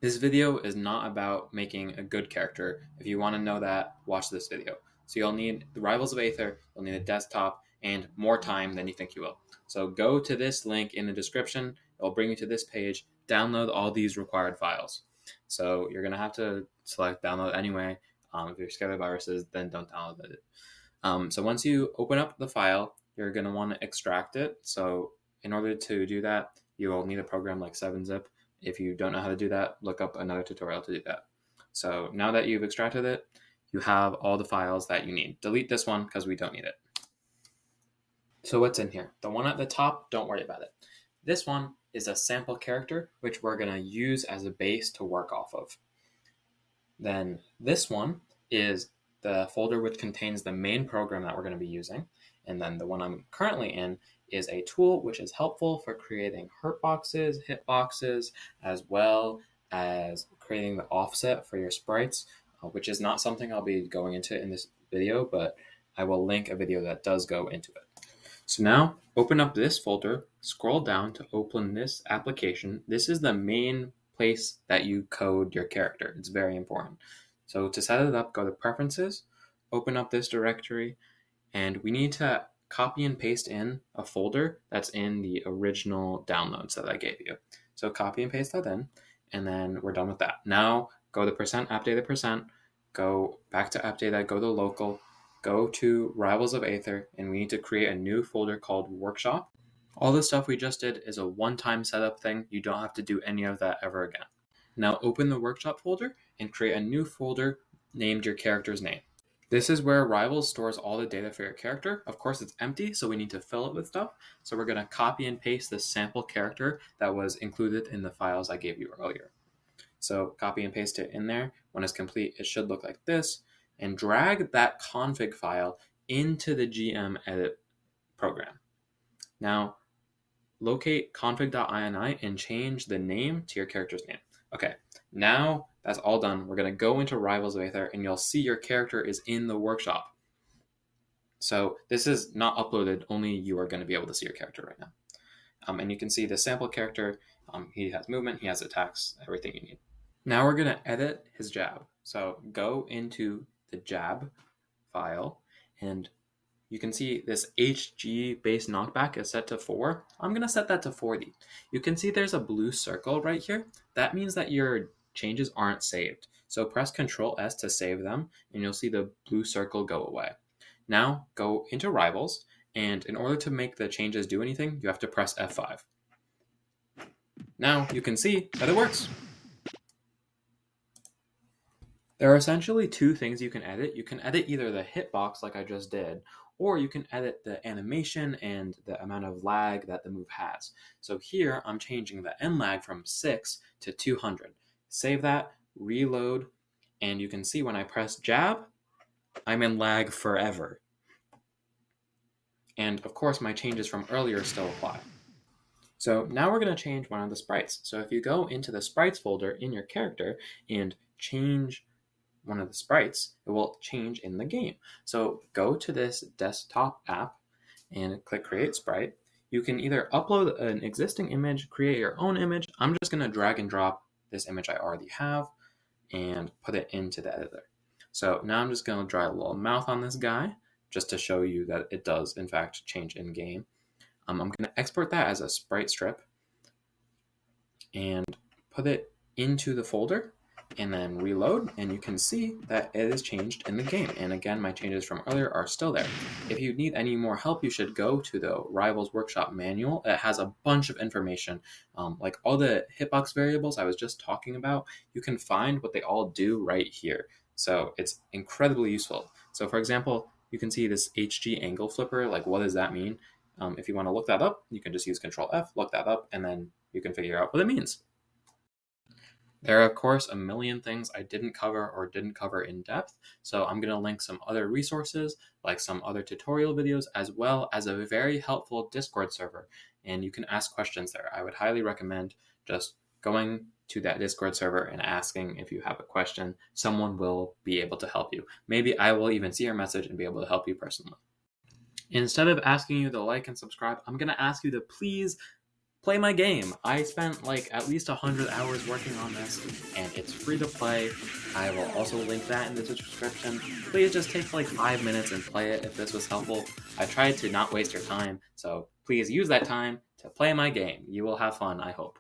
This video is not about making a good character. If you want to know that, watch this video. So you'll need the Rivals of Aether, you'll need a desktop, and more time than you think you will. So go to this link in the description. It'll bring you to this page. Download all these required files. So you're going to have to select download anyway. If you're scared of viruses, then don't download it. So once you open up the file, you're going to want to extract it. So in order to do that, you will need a program like 7-zip. If you don't know how to do that, look up another tutorial to do that. So now that you've extracted it, you have all the files that you need. Delete this one because we don't need it. So what's in here? The one at the top, don't worry about it. This one is a sample character, which we're going to use as a base to work off of. Then this one is the folder which contains the main program that we're going to be using. And then the one I'm currently in is a tool which is helpful for creating hurt boxes, hit boxes, as well as creating the offset for your sprites, which is not something I'll be going into in this video, but I will link a video that does go into it. So now open up this folder, scroll down to open this application. This is the main place that you code your character. It's very important. So to set it up, go to Preferences, open up this directory, and we need to copy and paste in a folder that's in the original downloads that I gave you. So copy and paste that in, and then we're done with that. Now go to %appdata%, go back to appdata, go to local, go to Rivals of Aether, and we need to create a new folder called Workshop. All the stuff we just did is a one-time setup thing. You don't have to do any of that ever again. Now open the Workshop folder and create a new folder named your character's name. This is where Rivals stores all the data for your character. Of course, it's empty, so we need to fill it with stuff. So we're going to copy and paste the sample character that was included in the files I gave you earlier. So copy and paste it in there. When it's complete, it should look like this. And drag that config file into the GM edit program. Now, locate config.ini and change the name to your character's name. Okay, now that's all done. We're going to go into Rivals of Aether, and you'll see your character is in the workshop. So this is not uploaded. Only you are going to be able to see your character right now. And you can see the sample character. He has movement, he has attacks, everything you need. Now we're going to edit his jab. So go into the jab file, and you can see this HG base knockback is set to 4. I'm going to set that to 40. You can see there's a blue circle right here. That means that your changes aren't saved. So press Ctrl S to save them, and you'll see the blue circle go away. Now go into Rivals, and in order to make the changes do anything, you have to press F5. Now you can see that it works. There are essentially two things you can edit. You can edit either the hitbox like I just did, or you can edit the animation and the amount of lag that the move has. So here I'm changing the end lag from 6 to 200. Save that, reload, and you can see when I press jab, I'm in lag forever. And of course my changes from earlier still apply. So now we're going to change one of the sprites. So if you go into the sprites folder in your character and change one of the sprites, it will change in the game. So go to this desktop app and click Create Sprite. You can either upload an existing image, create your own image. I'm just going to drag and drop this image I already have and put it into the editor. So now I'm just going to draw a little mouth on this guy just to show you that it does in fact change in game. I'm going to export that as a sprite strip and put it into the folder and then reload, and you can see that it is changed in the game. And again, my changes from earlier are still there. If you need any more help, you should go to the Rivals Workshop manual. It has a bunch of information, like all the hitbox variables I was just talking about. You can find what they all do right here. So it's incredibly useful. So for example, you can see this HG angle flipper, like what does that mean? If you want to look that up, you can just use Control F, look that up, and then you can figure out what it means. There are, of course, a million things I didn't cover or didn't cover in depth, so I'm going to link some other resources, like some other tutorial videos, as well as a very helpful Discord server, and you can ask questions there. I would highly recommend just going to that Discord server and asking if you have a question. Someone will be able to help you. Maybe I will even see your message and be able to help you personally. Instead of asking you to like and subscribe, I'm going to ask you to please play my game. I spent like at least 100 hours working on this, and it's free to play. I will also link that in the description. Please just take like 5 minutes and play it if this was helpful. I tried to not waste your time, so please use that time to play my game. You will have fun, I hope.